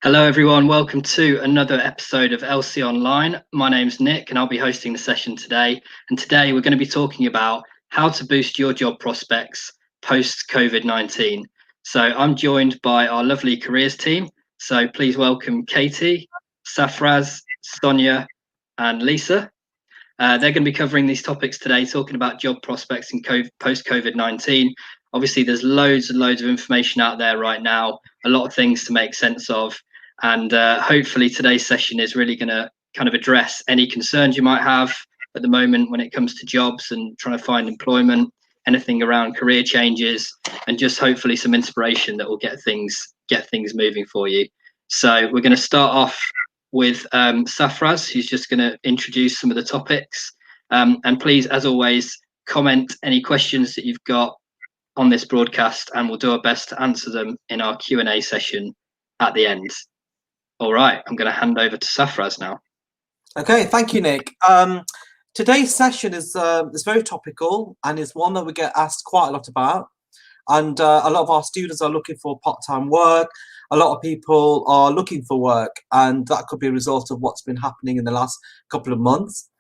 Hello, everyone. Welcome to another episode of LC Online. My name's Nick, and I'll be hosting the session today. And today we're going to be talking about how to boost your job prospects post COVID-19. So I'm joined by our lovely careers team. So please welcome Katie, Safraz, Sonia, and Lisa. They're going to be covering these topics today, talking about job prospects in post COVID-19. Obviously, there's loads and loads of information out there right now, a lot of things to make sense of. And hopefully today's session is really going to kind of address any concerns you might have at the moment when it comes to jobs and trying to find employment, anything around career changes, and just hopefully some inspiration that will get things moving for you. So we're going to start off with Safraz, who's just going to introduce some of the topics. And please, as always, comment any questions that you've got on this broadcast, and we'll do our best to answer them in our Q&A session at the end. All right, I'm going to hand over to Safraz now. Okay, thank you, Nick. Today's session is very topical and is one that we get asked quite a lot about. And a lot of our students are looking for part-time work. A lot of people are looking for work, and that could be a result of what's been happening in the last couple of months.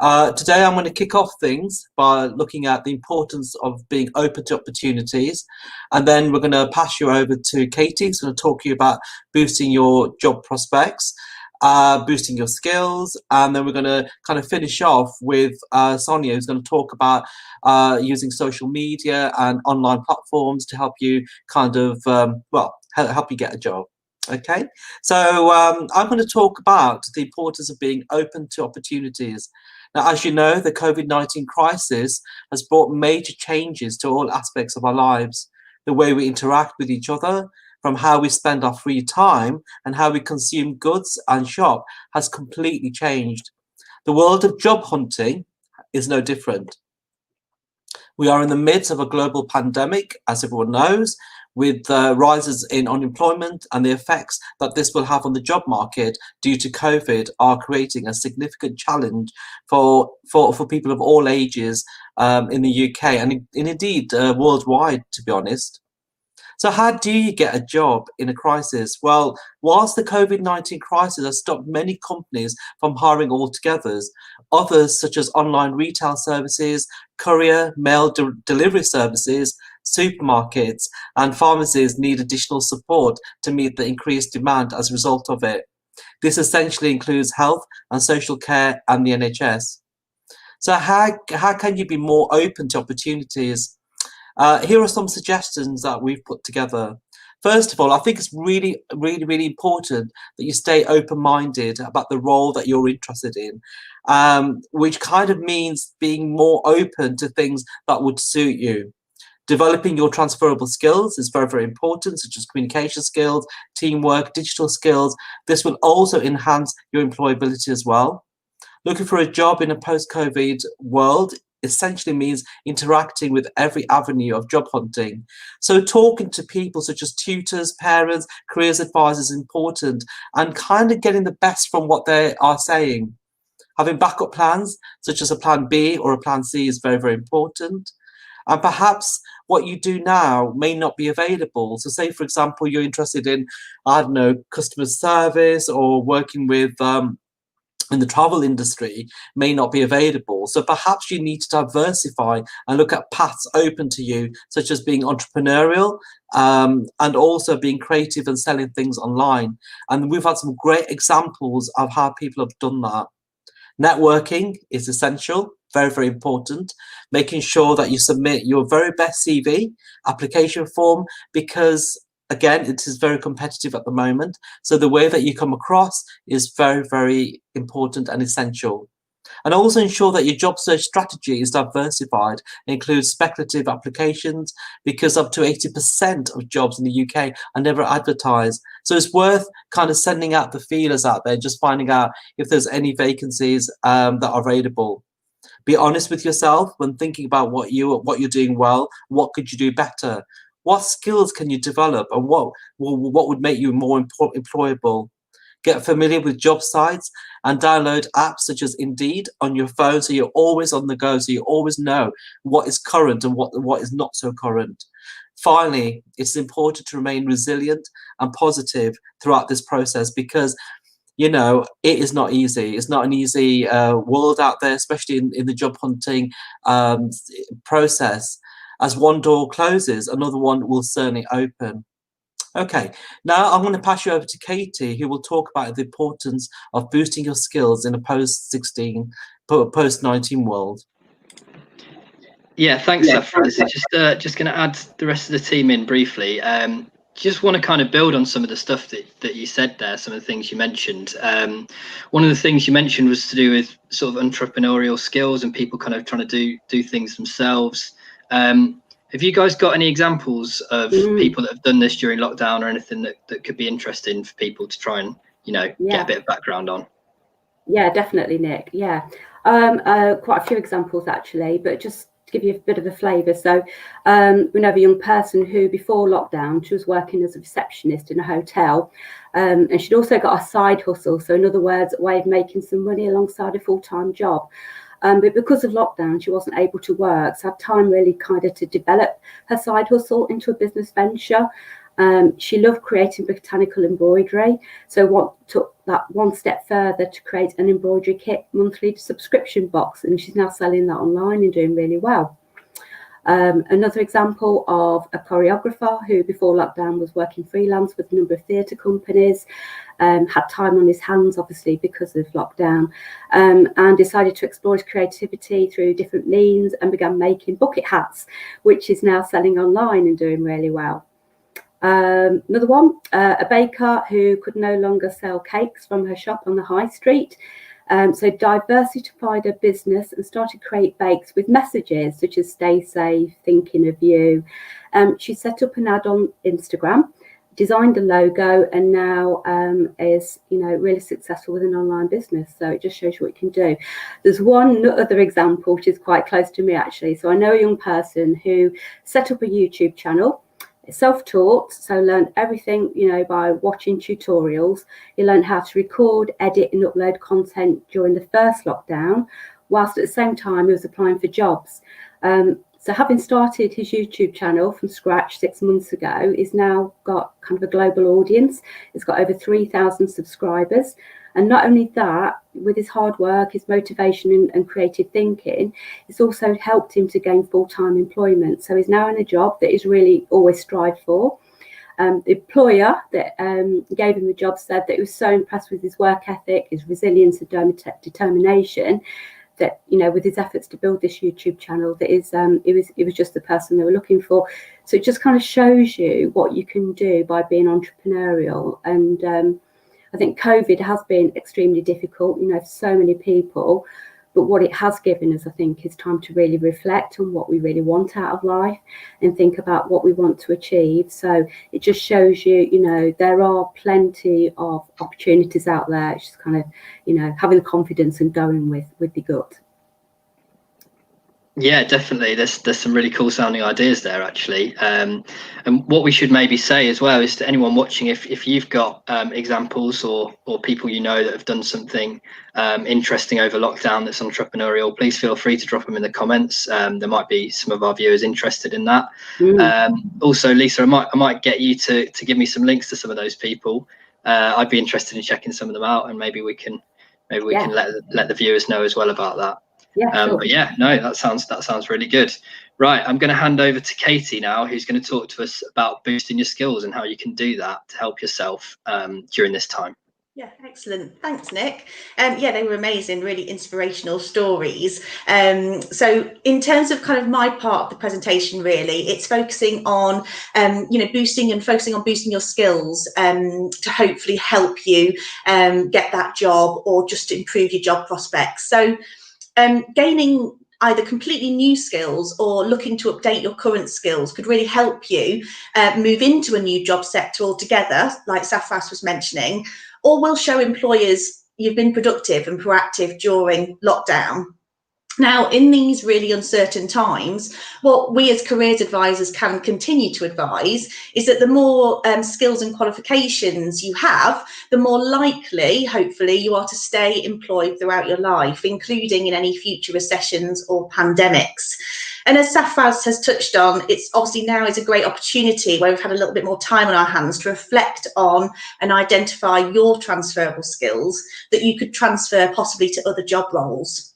Today, I'm going to kick off things by looking at the importance of being open to opportunities. And then we're going to pass you over to Katie, who's going to talk to you about boosting your job prospects, boosting your skills. And then we're going to kind of finish off with Sonia, who's going to talk about using social media and online platforms to help you kind of, help you get a job. Okay, so I'm going to talk about the importance of being open to opportunities. Now, as you know, the COVID-19 crisis has brought major changes to all aspects of our lives. The way we interact with each other, from how we spend our free time and how we consume goods and shop has completely changed. The world of job hunting is no different. We are in the midst of a global pandemic, as everyone knows, with rises in unemployment, and the effects that this will have on the job market due to COVID are creating a significant challenge for people of all ages in the UK and indeed worldwide, to be honest. So how do you get a job in a crisis? Well, whilst the COVID-19 crisis has stopped many companies from hiring altogether, others such as online retail services, courier, mail delivery services, supermarkets and pharmacies need additional support to meet the increased demand as a result of it. This essentially includes health and social care and the NHS. So how can you be more open to opportunities? Here are some suggestions that we've put together. First of all, I think it's really important that you stay open-minded about the role that you're interested in, which kind of means being more open to things that would suit you. Developing your transferable skills is very important, such as communication skills, teamwork, digital skills. This will also enhance your employability as well. Looking for a job in a post-COVID world essentially means interacting with every avenue of job hunting. So talking to people such as tutors, parents, careers advisors is important, and kind of getting the best from what they are saying. Having backup plans, such as a plan B or a plan C, is very important. And perhaps what you do now may not be available. So say, for example, you're interested in, I don't know, customer service or working with in the travel industry may not be available. So perhaps you need to diversify and look at paths open to you, such as being entrepreneurial and also being creative and selling things online. And we've had some great examples of how people have done that. Networking is essential, very important. Making sure that you submit your very best CV application form, because again, it is very competitive at the moment. So the way that you come across is very important and essential. And also ensure that your job search strategy is diversified, includes speculative applications, because up to 80% of jobs in the UK are never advertised. So it's worth kind of sending out the feelers out there, just finding out if there's any vacancies that are available. Be honest with yourself when thinking about what you're doing well. What could you do better? What skills can you develop, and what would make you more employable? Get familiar with job sites and download apps such as Indeed on your phone, so you're always on the go, so you always know what is current and what is not so current. finally, it's important to remain resilient and positive throughout this process, because it is not easy. It's not an easy world out there, especially in the job hunting process. As one door closes, another one will certainly open. Okay, now I'm going to pass you over to Katie, who will talk about the importance of boosting your skills in a post-19 world. Yeah, thanks, Safra. So just going to add the rest of the team in briefly. Just want to kind of build on some of the stuff that you said there, some of the things you mentioned. One of the things you mentioned was to do with sort of entrepreneurial skills and people kind of trying to do things themselves. Have you guys got any examples of people that have done this during lockdown or anything that could be interesting for people to try and, get a bit of background on? Yeah, definitely, Nick. Yeah, quite a few examples actually, but just give you a bit of a flavour. So we know of a young person who, before lockdown, she was working as a receptionist in a hotel, and she'd also got a side hustle. So in other words, a way of making some money alongside a full-time job. But because of lockdown, she wasn't able to work, so had time really kind of to develop her side hustle into a business venture. She loved creating botanical embroidery, so took that one step further to create an embroidery kit monthly subscription box, and she's now selling that online and doing really well. Another example of a choreographer who, before lockdown, was working freelance with a number of theatre companies, had time on his hands, obviously, because of lockdown, and decided to explore his creativity through different means and began making bucket hats, which is now selling online and doing really well. Another one, a baker who could no longer sell cakes from her shop on the high street, so diversified her business and started to create bakes with messages such as "stay safe, thinking of you." She set up an ad on Instagram, designed a logo, and now is really successful with an online business. So it just shows you what you can do. There's one other example which is quite close to me actually. So I know a young person who set up a YouTube channel. Self-taught, so learned everything by watching tutorials. He learned how to record, edit and upload content during the first lockdown, whilst at the same time he was applying for jobs. So having started his YouTube channel from scratch 6 months ago, he's now got kind of a global audience. He's got over 3,000 subscribers. And not only that, with his hard work, his motivation and creative thinking, it's also helped him to gain full-time employment. So he's now in a job that he's really always strived for. The employer that gave him the job said that he was so impressed with his work ethic, his resilience and determination, that with his efforts to build this YouTube channel, that it was just the person they were looking for. So it just kind of shows you what you can do by being entrepreneurial. And I think COVID has been extremely difficult, for so many people. But what it has given us, I think, is time to really reflect on what we really want out of life and think about what we want to achieve. So it just shows you, there are plenty of opportunities out there. It's just kind of, having the confidence and going with the gut. Yeah, definitely. There's some really cool sounding ideas there, actually. And what we should maybe say as well is to anyone watching, if you've got examples or people that have done something interesting over lockdown that's entrepreneurial, please feel free to drop them in the comments. There might be some of our viewers interested in that. Also, Lisa, I might get you to give me some links to some of those people. I'd be interested in checking some of them out, and maybe we can let the viewers know as well about that. Yeah, sure. But yeah, no, that sounds really good. Right, I'm going to hand over to Katie now, who's going to talk to us about boosting your skills and how you can do that to help yourself during this time. Yeah, excellent. Thanks, Nick. Yeah, they were amazing, really inspirational stories. So in terms of kind of my part of the presentation, really, it's focusing on, boosting your skills to hopefully help you get that job or just to improve your job prospects. So gaining either completely new skills or looking to update your current skills could really help you move into a new job sector altogether, like Safras was mentioning, or will show employers you've been productive and proactive during lockdown. Now, in these really uncertain times, what we as careers advisors can continue to advise is that the more skills and qualifications you have, the more likely, hopefully, you are to stay employed throughout your life, including in any future recessions or pandemics. And as Safraz has touched on, it's obviously now is a great opportunity where we've had a little bit more time on our hands to reflect on and identify your transferable skills that you could transfer possibly to other job roles.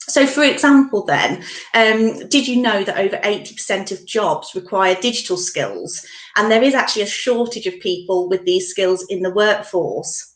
So, for example, then, did you know that over 80% of jobs require digital skills? And there is actually a shortage of people with these skills in the workforce.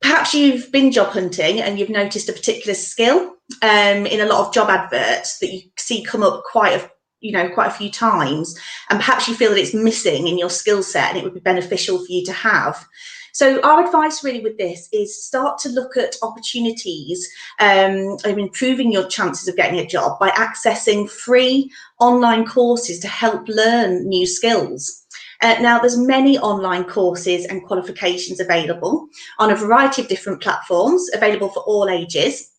Perhaps you've been job hunting and you've noticed a particular skill in a lot of job adverts that you see come up quite a few times, and perhaps you feel that it's missing in your skill set and it would be beneficial for you to have. So our advice really with this is start to look at opportunities of improving your chances of getting a job by accessing free online courses to help learn new skills. Now, there's many online courses and qualifications available on a variety of different platforms, available for all ages.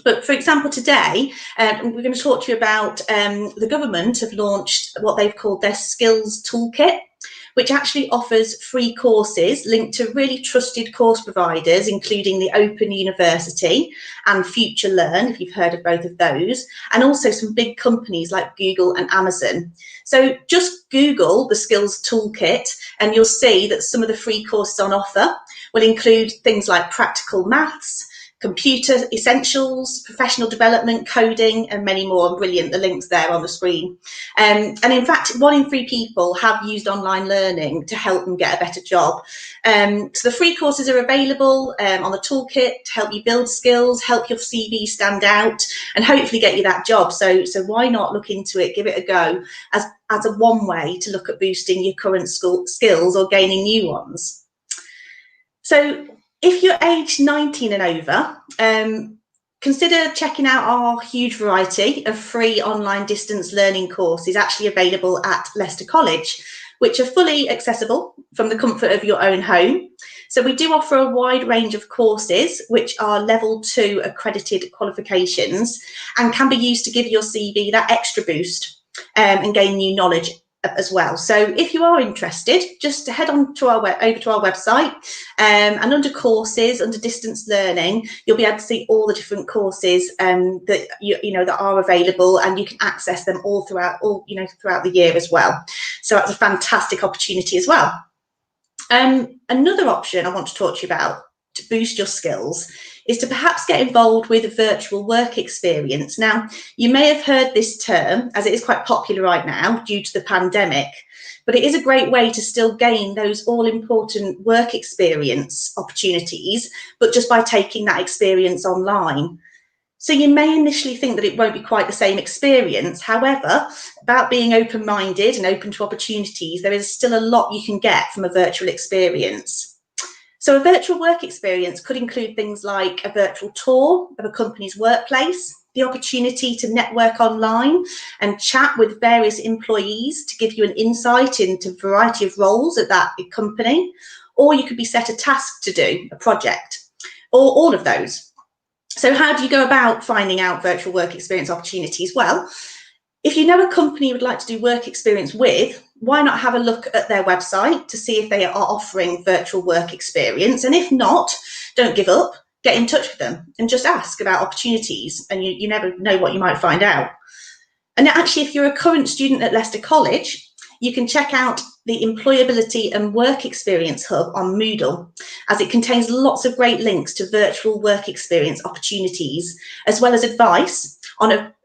But for example, today, we're going to talk to you about the government have launched what they've called their Skills Toolkit, which actually offers free courses linked to really trusted course providers, including the Open University and Future Learn, if you've heard of both of those, and also some big companies like Google and Amazon. So just Google the Skills Toolkit and you'll see that some of the free courses on offer will include things like practical maths, computer essentials, professional development, coding, and many more. Brilliant, the links there on the screen. And in fact, 1 in 3 people have used online learning to help them get a better job. So the free courses are available on the toolkit to help you build skills, help your CV stand out, and hopefully get you that job. So why not look into it, give it a go as a one way to look at boosting your current skills or gaining new ones. So if you're aged 19 and over, consider checking out our huge variety of free online distance learning courses actually available at Leicester College, which are fully accessible from the comfort of your own home. So we do offer a wide range of courses, which are level 2 accredited qualifications and can be used to give your CV that extra boost and gain new knowledge as well. So if you are interested, just head on to over to our website and under courses, under distance learning, you'll be able to see all the different courses that that are available, and you can access them all throughout the year as well. So that's a fantastic opportunity as well. Another option I want to talk to you about to boost your skills is to perhaps get involved with a virtual work experience. Now, you may have heard this term, as it is quite popular right now due to the pandemic, but it is a great way to still gain those all-important work experience opportunities, but just by taking that experience online. So you may initially think that it won't be quite the same experience. However, about being open-minded and open to opportunities, there is still a lot you can get from a virtual experience. So a virtual work experience could include things like a virtual tour of a company's workplace, the opportunity to network online and chat with various employees to give you an insight into a variety of roles at that company, or you could be set a task to do, a project, or all of those. So how do you go about finding out virtual work experience opportunities? Well, if you know a company you would like to do work experience with, why not have a look at their website to see if they are offering virtual work experience? And if not, don't give up, get in touch with them and just ask about opportunities, and you never know what you might find out. And actually, if you're a current student at Leicester College, you can check out the Employability and Work Experience Hub on Moodle, as it contains lots of great links to virtual work experience opportunities, as well as advice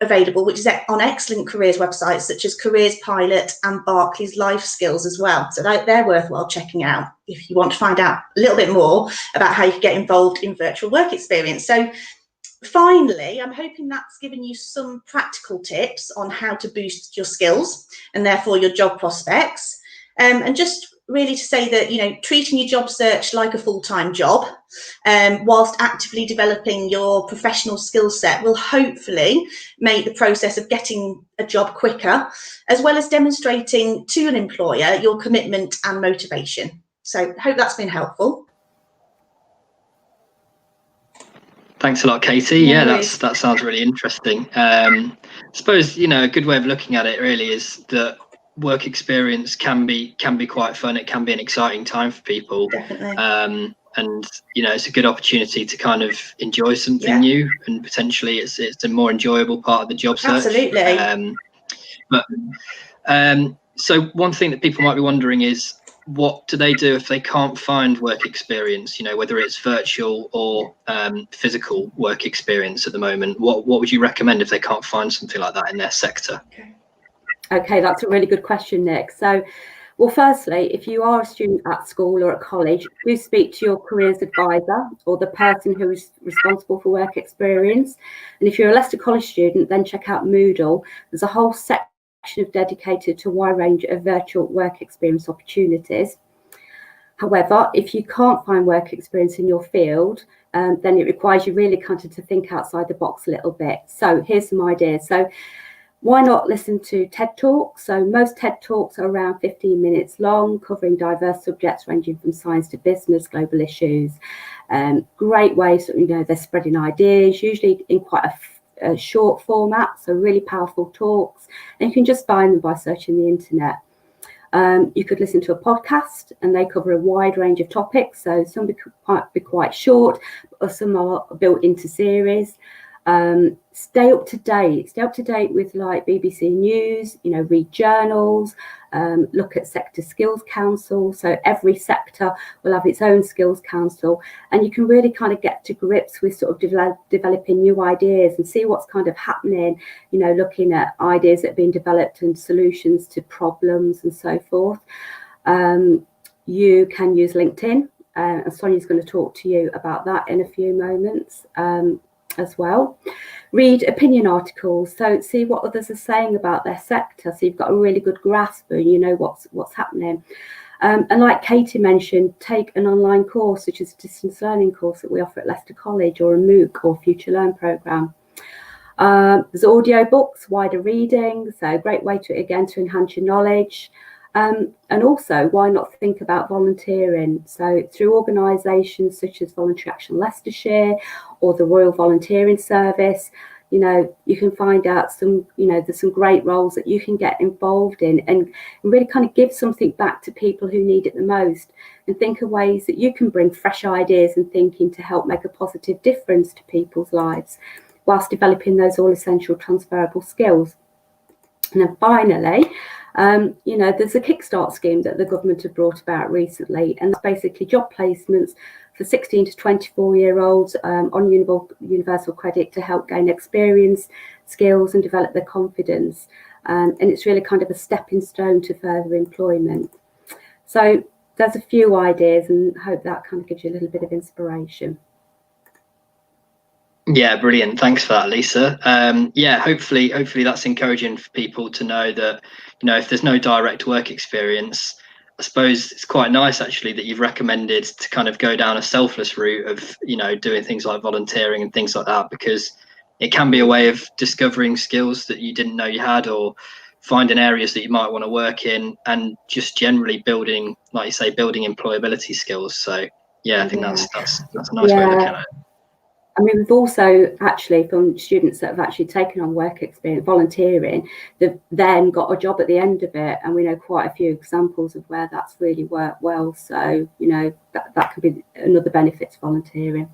available, which is on excellent careers websites such as Careers Pilot and Barclays Life Skills as well. So they're worthwhile checking out if you want to find out a little bit more about how you can get involved in virtual work experience. So finally, I'm hoping that's given you some practical tips on how to boost your skills and therefore your job prospects. And just really to say that, treating your job search like a full-time job, whilst actively developing your professional skill set, will hopefully make the process of getting a job quicker, as well as demonstrating to an employer your commitment and motivation. So I hope that's been helpful. Thanks a lot, Katie. Yeah, that sounds really interesting. I suppose, a good way of looking at it really is that work experience can be quite fun. It can be an exciting time for people. Definitely. and it's a good opportunity to kind of enjoy something new, and potentially it's a more enjoyable part of the job search. Absolutely. So one thing that people might be wondering is, what do they do if they can't find work experience, whether it's virtual or physical work experience at the moment? What would you recommend if they can't find something like that in their sector? Okay, that's a really good question, Nick. So, well, firstly, if you are a student at school or at college, do speak to your careers advisor or the person who is responsible for work experience. And if you're a Leicester College student, then check out Moodle. There's a whole section dedicated to a wide range of virtual work experience opportunities. However, if you can't find work experience in your field, then it requires you really kind of to think outside the box a little bit. So here's some ideas. So why not listen to TED Talks? So most TED Talks are around 15 minutes long, covering diverse subjects ranging from science to business, global issues. Great ways, they're spreading ideas, usually in quite a short format, so really powerful talks. And you can just find them by searching the internet. You could listen to a podcast, and they cover a wide range of topics. So some might be quite short, or some are built into series. Stay up to date with like BBC News, read journals, look at sector skills council. So every sector will have its own skills council, and you can really kind of get to grips with sort of developing new ideas and see what's kind of happening, looking at ideas that are being developed and solutions to problems and so forth. You can use LinkedIn, and Sonia's going to talk to you about that in a few moments. As well. Read opinion articles, so see what others are saying about their sector, so you've got a really good grasp and what's happening. And like Katie mentioned, take an online course, such as a distance learning course that we offer at Leicester College, or a MOOC or Future Learn programme. There's audio books, wider reading, so a great way to enhance your knowledge. And also, why not think about volunteering? So through organisations such as Voluntary Action Leicestershire or the Royal Volunteering Service, you can find out there's some great roles that you can get involved in and really kind of give something back to people who need it the most, and think of ways that you can bring fresh ideas and thinking to help make a positive difference to people's lives whilst developing those all essential transferable skills. And then finally, there's a Kickstart scheme that the government have brought about recently, and it's basically job placements for 16 to 24-year-olds on universal credit to help gain experience, skills, and develop their confidence. And it's really kind of a stepping stone to further employment. So there's a few ideas, and hope that kind of gives you a little bit of inspiration. Yeah, brilliant. Thanks for that, Lisa. Hopefully that's encouraging for people to know that, if there's no direct work experience, I suppose it's quite nice actually that you've recommended to kind of go down a selfless route of, doing things like volunteering and things like that, because it can be a way of discovering skills that you didn't know you had, or finding areas that you might want to work in, and just generally building, like you say, building employability skills. So yeah, I think that's a nice way of looking at it. I mean, we've also actually, from students that have actually taken on work experience, volunteering, they've then got a job at the end of it. And we know quite a few examples of where that's really worked well. So, that could be another benefit to volunteering.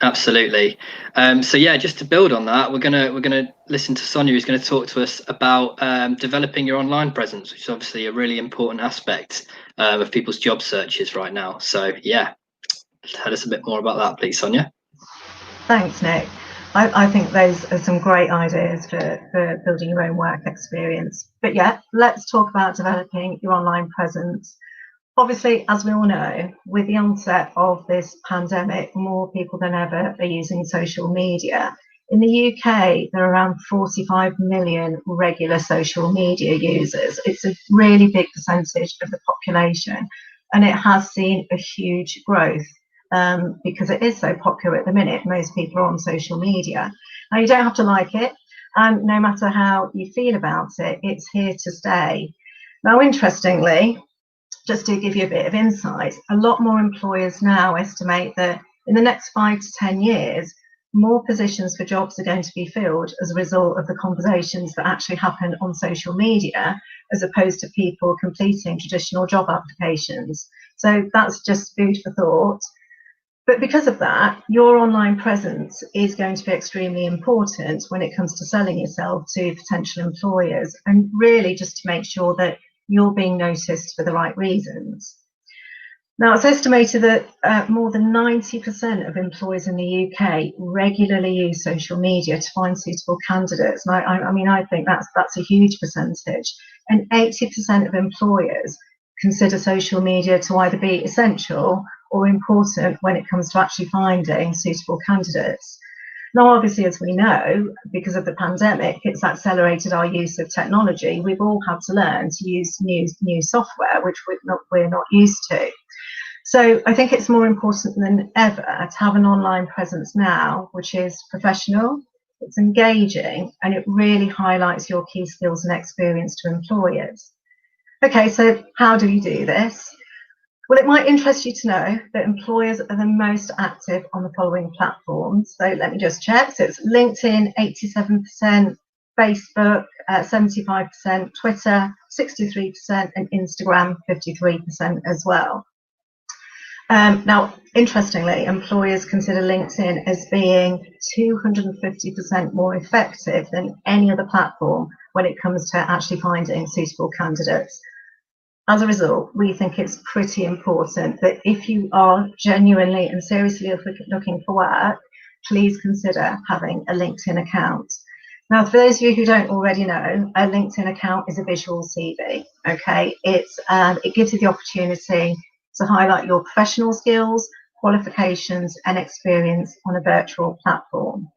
Absolutely. Just to build on that, we're gonna listen to Sonia, who's going to talk to us about developing your online presence, which is obviously a really important aspect of people's job searches right now. So yeah, tell us a bit more about that, please, Sonia. Thanks, Nick. I think those are some great ideas for building your own work experience. But yeah, let's talk about developing your online presence. Obviously, as we all know, with the onset of this pandemic, more people than ever are using social media. In the UK, there are around 45 million regular social media users. It's a really big percentage of the population, and it has seen a huge growth. Because it is so popular at the minute. Most people are on social media. Now, you don't have to like it, and no matter how you feel about it, it's here to stay. Now, interestingly, just to give you a bit of insight, a lot more employers now estimate that in the next 5 to 10 years, more positions for jobs are going to be filled as a result of the conversations that actually happen on social media, as opposed to people completing traditional job applications. So that's just food for thought. But because of that, your online presence is going to be extremely important when it comes to selling yourself to potential employers, and really just to make sure that you're being noticed for the right reasons. Now, it's estimated that more than 90% of employers in the UK regularly use social media to find suitable candidates. And I mean, I think that's a huge percentage. And 80% of employers consider social media to either be essential or important when it comes to actually finding suitable candidates. Now, obviously, as we know, because of the pandemic, it's accelerated our use of technology. We've all had to learn to use new software, which we're not used to. So I think it's more important than ever to have an online presence now, which is professional, it's engaging, and it really highlights your key skills and experience to employers. Okay, so how do we do this? Well, it might interest you to know that employers are the most active on the following platforms. So let me just check. So it's LinkedIn, 87%, Facebook, 75%, Twitter, 63%, and Instagram, 53% as well. Now, interestingly, employers consider LinkedIn as being 250% more effective than any other platform when it comes to actually finding suitable candidates. As a result, we think it's pretty important that if you are genuinely and seriously looking for work, please consider having a LinkedIn account. Now, for those of you who don't already know, a LinkedIn account is a visual CV. Okay, it gives you the opportunity to highlight your professional skills, qualifications, and experience on a virtual platform.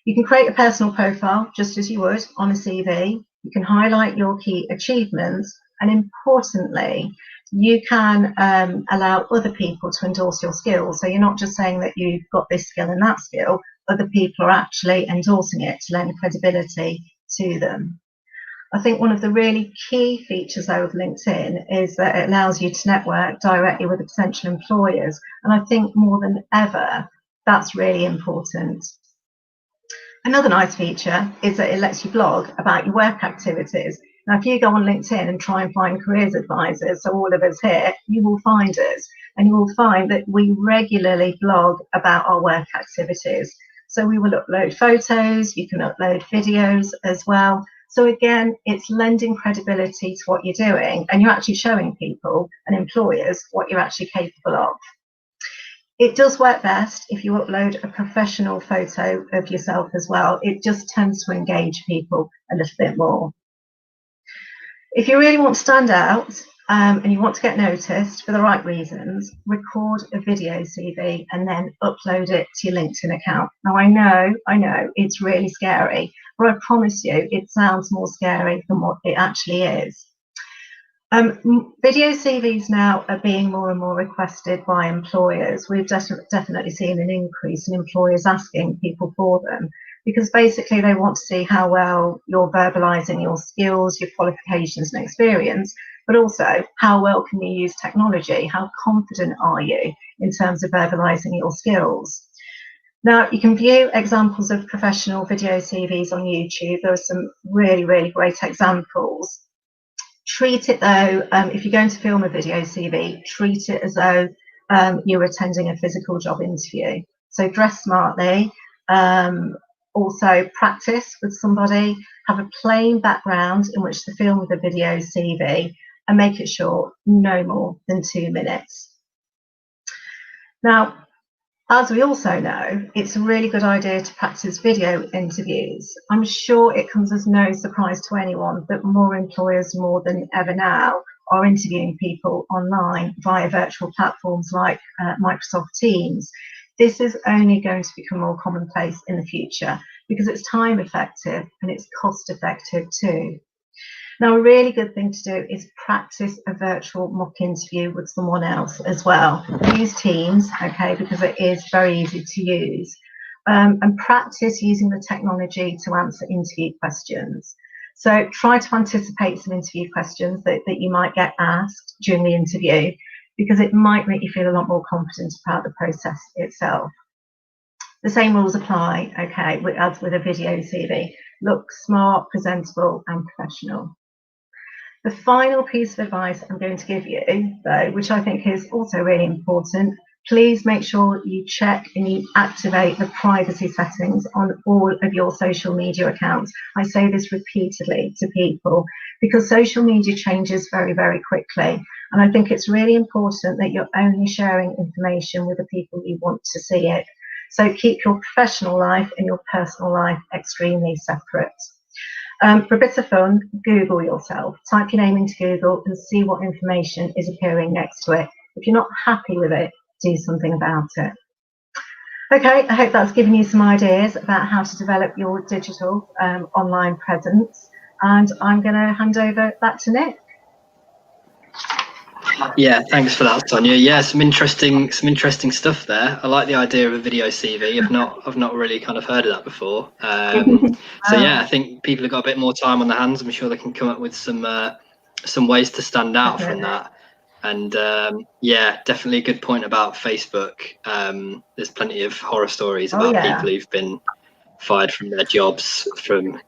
You can create a personal profile just as you would on a CV. You can highlight your key achievements, and importantly, you can allow other people to endorse your skills. So you're not just saying that you've got this skill and that skill, other people are actually endorsing it to lend credibility to them. I think one of the really key features though of LinkedIn is that it allows you to network directly with potential employers. And I think more than ever, that's really important. Another nice feature is that it lets you blog about your work activities. Now, if you go on LinkedIn and try and find careers advisors, so all of us here, you will find us, and you will find that we regularly blog about our work activities. So we will upload photos, you can upload videos as well. So again, it's lending credibility to what you're doing, and you're actually showing people and employers what you're actually capable of. It does work best if you upload a professional photo of yourself as well. It just tends to engage people a little bit more. If you really want to stand out and you want to get noticed for the right reasons, record a video CV and then upload it to your LinkedIn account. Now, I know it's really scary, but I promise you it sounds more scary than what it actually is. Video CVs now are being more and more requested by employers. We've definitely seen an increase in employers asking people for them, because basically they want to see how well you're verbalizing your skills, your qualifications and experience, but also how well can you use technology? How confident are you in terms of verbalizing your skills? Now, you can view examples of professional video CVs on YouTube. There are some really, really great examples. Treat it though, if you're going to film a video CV, treat it as though you're attending a physical job interview. So dress smartly, also practice with somebody, have a plain background in which to film the video CV, and make it short, no more than 2 minutes. Now, as we also know, it's a really good idea to practice video interviews. I'm sure it comes as no surprise to anyone that more employers, more than ever now, are interviewing people online via virtual platforms like Microsoft Teams. This is only going to become more commonplace in the future because it's time effective and it's cost effective too. Now, a really good thing to do is practice a virtual mock interview with someone else as well. Use Teams, okay, because it is very easy to use. And practice using the technology to answer interview questions. So try to anticipate some interview questions that you might get asked during the interview, because it might make you feel a lot more confident about the process itself. The same rules apply, okay, as with a video CV. Look smart, presentable, and professional. The final piece of advice I'm going to give you, though, which I think is also really important, please make sure you check and you activate the privacy settings on all of your social media accounts. I say this repeatedly to people because social media changes very, very quickly. And I think it's really important that you're only sharing information with the people you want to see it. So keep your professional life and your personal life extremely separate. For a bit of fun, Google yourself. Type your name into Google and see what information is appearing next to it. If you're not happy with it, do something about it. Okay, I hope that's given you some ideas about how to develop your digital online presence. And I'm going to hand over back to Nick. Yeah, thanks for that, Sonia. Yeah, some interesting stuff there. I like the idea of a video CV. I've not really kind of heard of that before. So yeah, I think people have got a bit more time on their hands. I'm sure they can come up with some ways to stand out from that. And yeah, definitely a good point about Facebook. There's plenty of horror stories about people who've been fired from their jobs from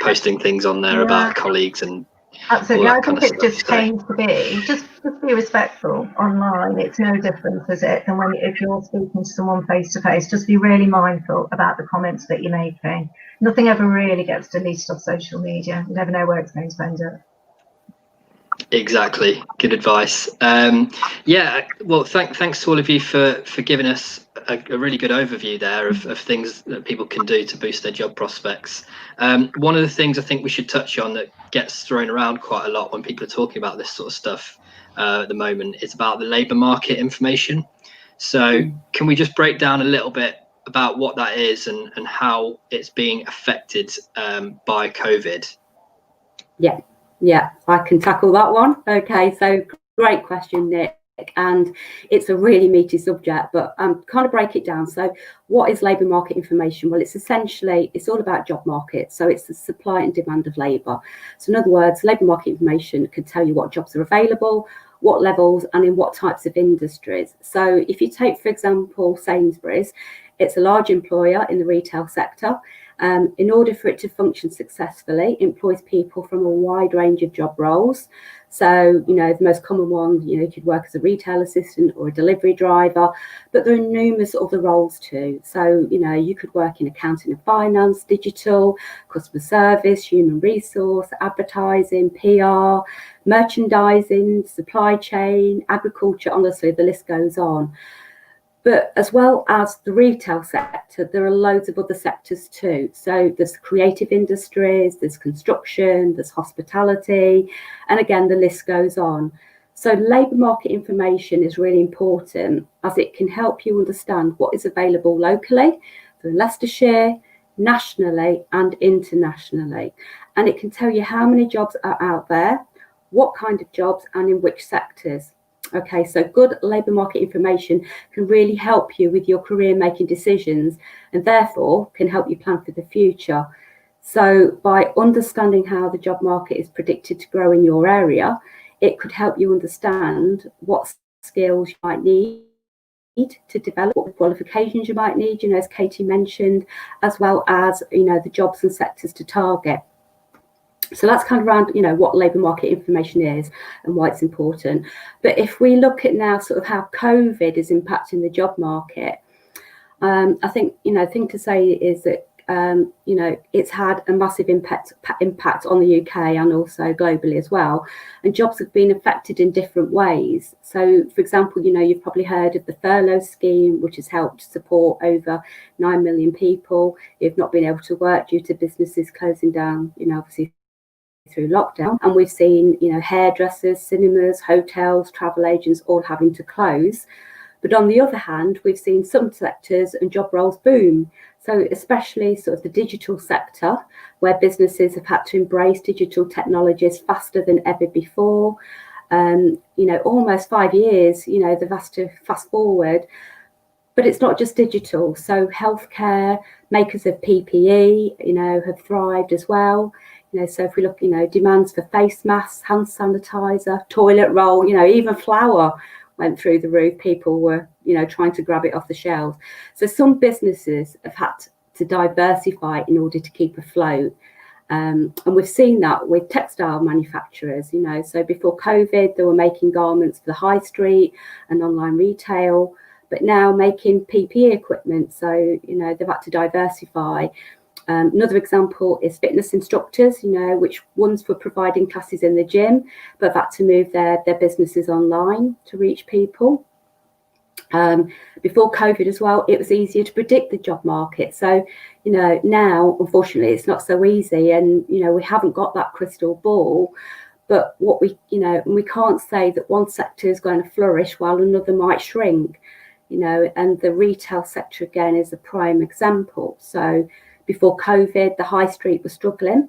posting things on there about colleagues and absolutely. I think it just came to be just be respectful online. It's no different, is it, than if you're speaking to someone face to face. Just be really mindful about the comments that you're making. Nothing ever really gets deleted off social media. You never know where it's going to end up. Exactly. Good advice. Yeah, well, thanks to all of you for giving us a really good overview there of things that people can do to boost their job prospects. One of the things I think we should touch on that gets thrown around quite a lot when people are talking about this sort of stuff at the moment is about the labour market information. So can we just break down a little bit about what that is and how it's being affected by COVID? Yeah, I can tackle that one. Okay, so great question, Nick. And it's a really meaty subject, but kind of break it down. So what is labour market information? Well, it's all about job markets. So it's the supply and demand of labour. So in other words, labour market information can tell you what jobs are available, what levels, and in what types of industries. So if you take, for example, Sainsbury's, it's a large employer in the retail sector. In order for it to function successfully, it employs people from a wide range of job roles. So, the most common one, you could work as a retail assistant or a delivery driver, but there are numerous other roles too. So, you could work in accounting and finance, digital, customer service, human resource, advertising, PR, merchandising, supply chain, agriculture. Honestly, the list goes on. But as well as the retail sector, there are loads of other sectors too. So there's creative industries, there's construction, there's hospitality, and again, the list goes on. So labour market information is really important as it can help you understand what is available locally, for Leicestershire, nationally and internationally. And it can tell you how many jobs are out there, what kind of jobs and in which sectors. Okay, so good labour market information can really help you with your career making decisions and therefore can help you plan for the future. So by understanding how the job market is predicted to grow in your area, it could help you understand what skills you might need to develop, what qualifications you might need, as Katie mentioned, as well as, the jobs and sectors to target. So that's kind of around, what labour market information is and why it's important. But if we look at now sort of how COVID is impacting the job market, I think, thing to say is that, it's had a massive impact on the UK and also globally as well. And jobs have been affected in different ways. So, for example, you've probably heard of the furlough scheme, which has helped support over 9 million people who've not been able to work due to businesses closing down, obviously through lockdown. And we've seen, hairdressers, cinemas, hotels, travel agents all having to close. But on the other hand, we've seen some sectors and job roles boom. So especially sort of the digital sector, where businesses have had to embrace digital technologies faster than ever before. Almost 5 years, they've had to fast forward. But it's not just digital. So healthcare, makers of PPE, have thrived as well. So if we look, demands for face masks, hand sanitizer, toilet roll, even flour went through the roof. People were, trying to grab it off the shelves. So some businesses have had to diversify in order to keep afloat. And we've seen that with textile manufacturers, you know, so before COVID, they were making garments for the high street and online retail, but now making PPE equipment. So, you know, they've had to diversify. Another example is fitness instructors, you know, which ones were providing classes in the gym, but have had to move their businesses online to reach people. Before COVID as well, it was easier to predict the job market. So, you know, now, unfortunately, it's not so easy. And, you know, we haven't got that crystal ball. But what we, you know, and we can't say that one sector is going to flourish while another might shrink, you know, and the retail sector, again, is a prime example. So before COVID, the high street was struggling.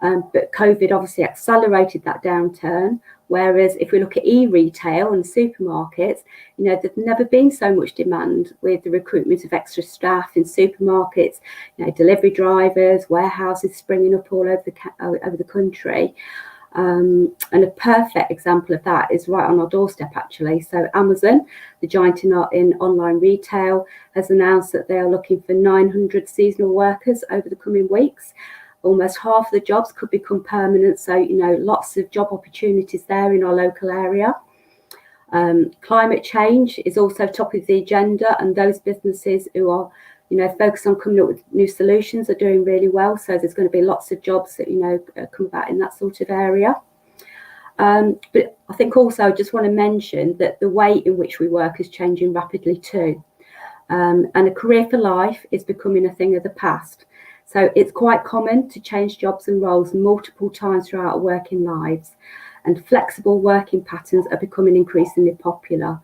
But COVID obviously accelerated that downturn. Whereas if we look at e-retail and supermarkets, you know, there's never been so much demand with the recruitment of extra staff in supermarkets, you know, delivery drivers, warehouses springing up all over the country. And a perfect example of that is right on our doorstep, actually. So Amazon, the giant in online retail, has announced that they are looking for 900 seasonal workers over the coming weeks. Almost half of the jobs could become permanent. So, you know, lots of job opportunities there in our local area. Climate change is also top of the agenda, and those businesses who are, you know, focused on coming up with new solutions are doing really well. So there's going to be lots of jobs that, you know, come about in that sort of area. But I think also I just want to mention that the way in which we work is changing rapidly too. And a career for life is becoming a thing of the past. So it's quite common to change jobs and roles multiple times throughout our working lives, and flexible working patterns are becoming increasingly popular,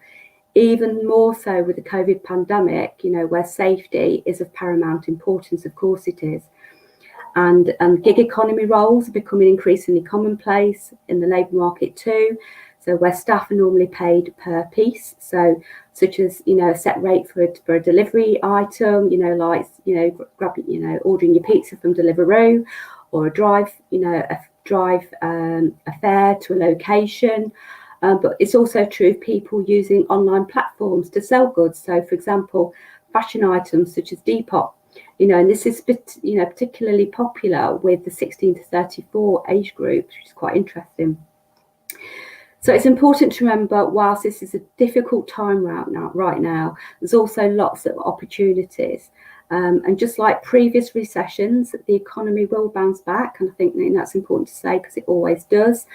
even more so with the COVID pandemic, you know, where safety is of paramount importance, of course it is. And gig economy roles are becoming increasingly commonplace in the labour market too. So where staff are normally paid per piece, so such as, you know, a set rate for a delivery item, you know, like, you know, grabbing, you know, ordering your pizza from Deliveroo, or a drive, you know, a fare to a location. But it's also true of people using online platforms to sell goods. So, for example, fashion items such as Depop, you know, and this is, you know, particularly popular with the 16 to 34 age group, which is quite interesting. So it's important to remember, whilst this is a difficult time right now, there's also lots of opportunities. And just like previous recessions, the economy will bounce back. And I think that's important to say, because it always does.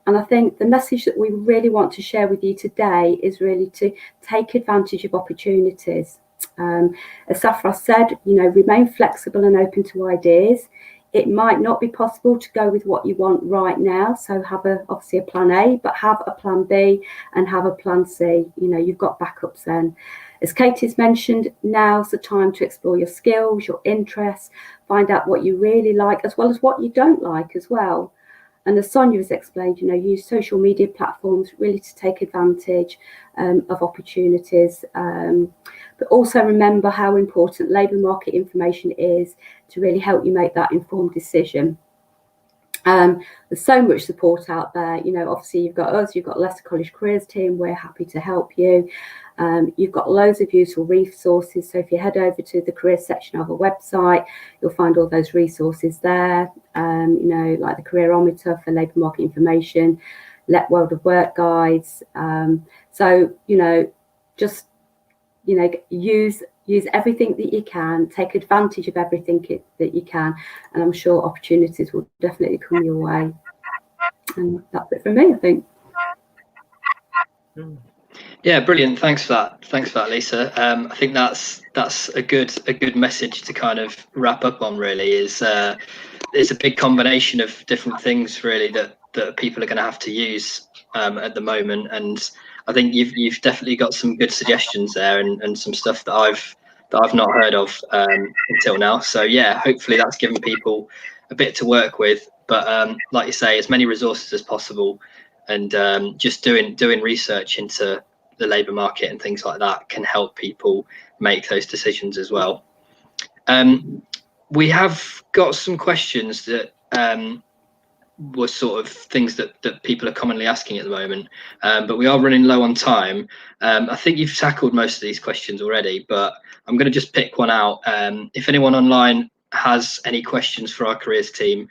And I think the message that we really want to share with you today is really to take advantage of opportunities. As Safra said, you know, remain flexible and open to ideas. It might not be possible to go with what you want right now, so have obviously a plan A, but have a plan B and have a plan C. You know, you've got backups then. As Katie's mentioned, now's the time to explore your skills, your interests, find out what you really like, as well as what you don't like as well. And as Sonia has explained, you know, use social media platforms really to take advantage of opportunities. But also remember how important labour market information is to really help you make that informed decision. There's so much support out there. You know, obviously you've got us, you've got Leicester College Careers team. We're happy to help you. You've got loads of useful resources. So if you head over to the careers section of our website, you'll find all those resources there. You know, like the Careerometer for labour market information, World of Work guides. So, you know, just, you know, use everything that you can, take advantage of everything that you can, and I'm sure opportunities will definitely come your way. And that's it from me, I think. Yeah, brilliant. Thanks for that, Lisa. I think that's a good message to kind of wrap up on. Really, is it's a big combination of different things really that people are going to have to use at the moment, and I think you've definitely got some good suggestions there, and some stuff that I've not heard of until now. So yeah, hopefully that's given people a bit to work with. But like you say, as many resources as possible, and just doing research into the labour market and things like that can help people make those decisions as well. We have got some questions that were sort of things that people are commonly asking at the moment, but we are running low on time. I think you've tackled most of these questions already, but I'm going to just pick one out. If anyone online has any questions for our careers team,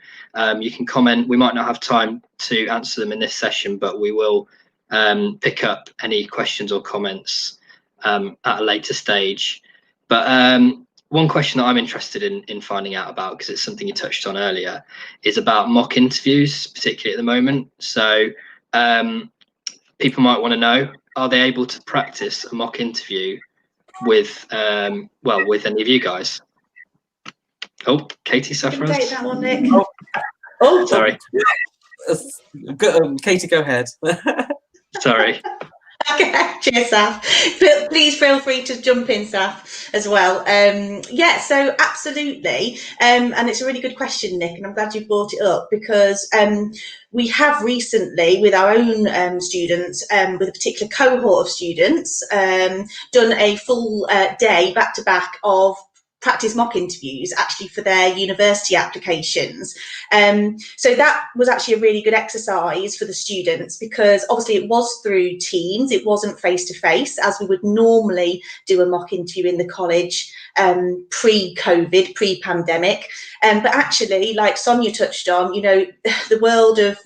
you can comment. We might not have time to answer them in this session, but we will pick up any questions or comments at a later stage. But one question that I'm interested in finding out about, because it's something you touched on earlier, is about mock interviews, particularly at the moment. So people might want to know, are they able to practice a mock interview with with any of you guys? Oh, Katie Safras. Take that one, Nick. Oh, sorry. Katie, go ahead. Sorry. Okay, cheers, Saf. Please feel free to jump in, Saf, as well. Yeah, so absolutely. And it's a really good question, Nick, and I'm glad you brought it up, because we have recently, with our own students, with a particular cohort of students, done a full day back-to-back of practice mock interviews actually for their university applications. So that was actually a really good exercise for the students, because obviously it was through Teams, it wasn't face-to-face as we would normally do a mock interview in the college pre-COVID, pre-pandemic. But actually, like Sonia touched on, you know, the world of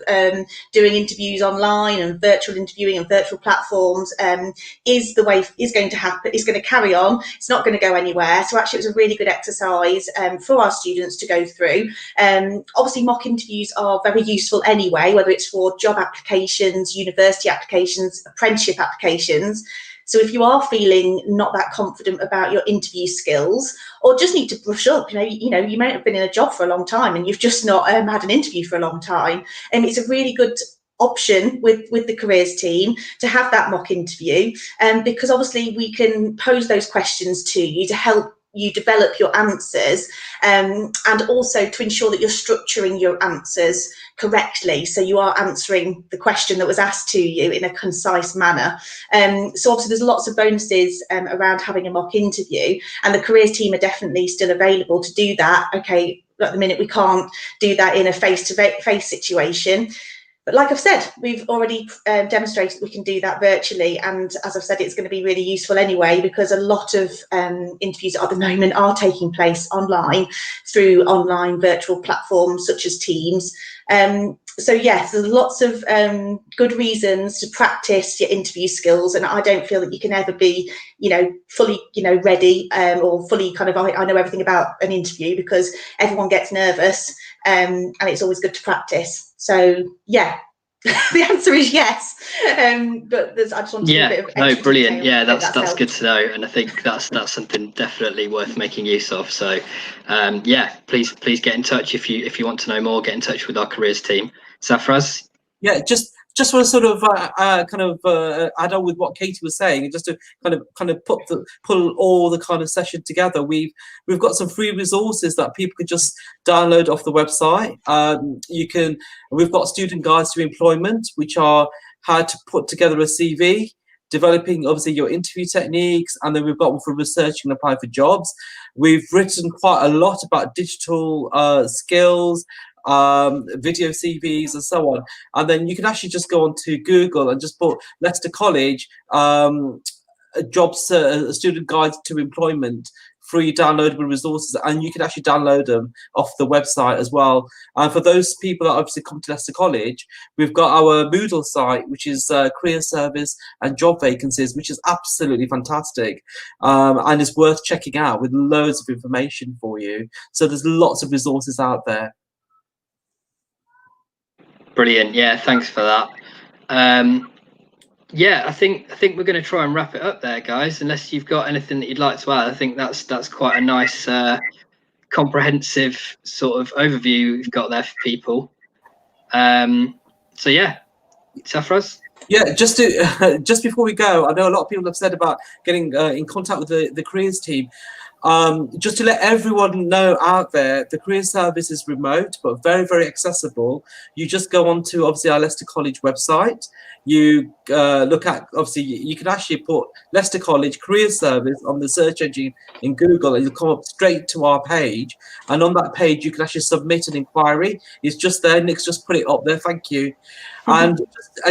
doing interviews online and virtual interviewing and virtual platforms is going to carry on. It's not going to go anywhere. So actually, it was a really good exercise for our students to go through. Obviously, mock interviews are very useful anyway, whether it's for job applications, university applications, apprenticeship applications. So if you are feeling not that confident about your interview skills, or just need to brush up, you know, you might have been in a job for a long time and you've just not had an interview for a long time, and it's a really good option with the careers team to have that mock interview, because obviously we can pose those questions to you to help you develop your answers, and also to ensure that you're structuring your answers correctly, so you are answering the question that was asked to you in a concise manner. So obviously there's lots of bonuses around having a mock interview, and the careers team are definitely still available to do that. Okay, at the minute we can't do that in a face-to-face situation, but like I've said, we've already demonstrated we can do that virtually, and as I've said, it's going to be really useful anyway, because a lot of interviews at the moment are taking place online through online virtual platforms such as Teams. So yes, there's lots of good reasons to practice your interview skills, and I don't feel that you can ever be, you know, fully, you know, ready or fully kind of I know everything about an interview, because everyone gets nervous, and it's always good to practice. So yeah, the answer is yes. But I just want to do a bit of extra brilliant. detail. Yeah, that's good to know, and I think that's something definitely worth making use of. So yeah, please get in touch if you want to know more. Get in touch with our careers team. Safras? Yeah, just want to sort of add on with what Katie was saying, and just to kind of pull all the kind of session together. We've got some free resources that people can just download off the website. We've got student guides to employment, which are how to put together a CV, developing obviously your interview techniques, and then we've got one for researching and applying for jobs. We've written quite a lot about digital skills, video CVs and so on, and then you can actually just go onto Google and just put Leicester College jobs student guides to employment, free downloadable resources, and you can actually download them off the website as well. And for those people that obviously come to Leicester College, we've got our Moodle site, which is career service and job vacancies, which is absolutely fantastic, and it's worth checking out with loads of information for you. So there's lots of resources out there. Brilliant. Yeah, thanks for that. Yeah, I think we're going to try and wrap it up there, guys. Unless you've got anything that you'd like to add, I think that's quite a nice, comprehensive sort of overview we've got there for people. So yeah, Safras? Yeah, just before we go, I know a lot of people have said about getting in contact with the careers team. Just to let everyone know out there, the career service is remote but very, very accessible. You just go on to obviously our Leicester College website. You look at, obviously you can actually put Leicester College career service on the search engine in Google, and you'll come up straight to our page, and on that page you can actually submit an inquiry. It's just there. Nick's just put it up there, thank you. and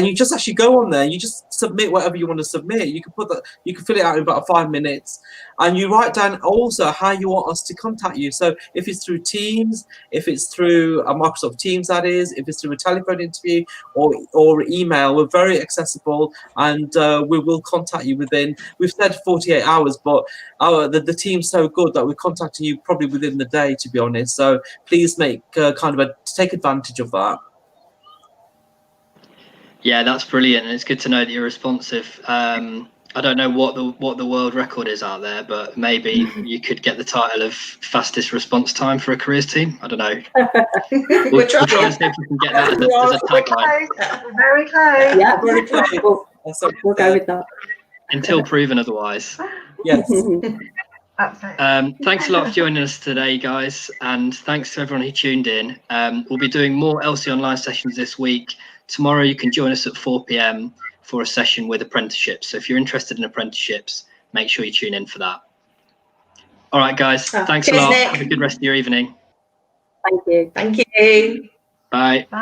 you just actually go on there. You just submit whatever you want to submit. You can put that. You can fill it out in about 5 minutes, and you write down also how you want us to contact you. So if it's through Teams, if it's through a Microsoft Teams, that is, if it's through a telephone interview or email, we're very accessible, and we will contact you within. We've said 48 hours, but the team's so good that we're contacting you probably within the day, to be honest. So please make take advantage of that. Yeah, that's brilliant, and it's good to know that you're responsive. I don't know what the world record is out there, but maybe you could get the title of fastest response time for a careers team. I don't know. We'll try and see if we can get that as a tagline. Very close. Yeah, Very close. we'll go with that. Until proven otherwise. Yes. Absolutely. Thanks a lot for joining us today, guys, and thanks to everyone who tuned in. We'll be doing more LC Online sessions this week. Tomorrow you can join us at 4 p.m. for a session with apprenticeships. So if you're interested in apprenticeships, make sure you tune in for that. All right, guys. Thanks a lot. Nick. Have a good rest of your evening. Thank you. Thank you. Bye. Bye.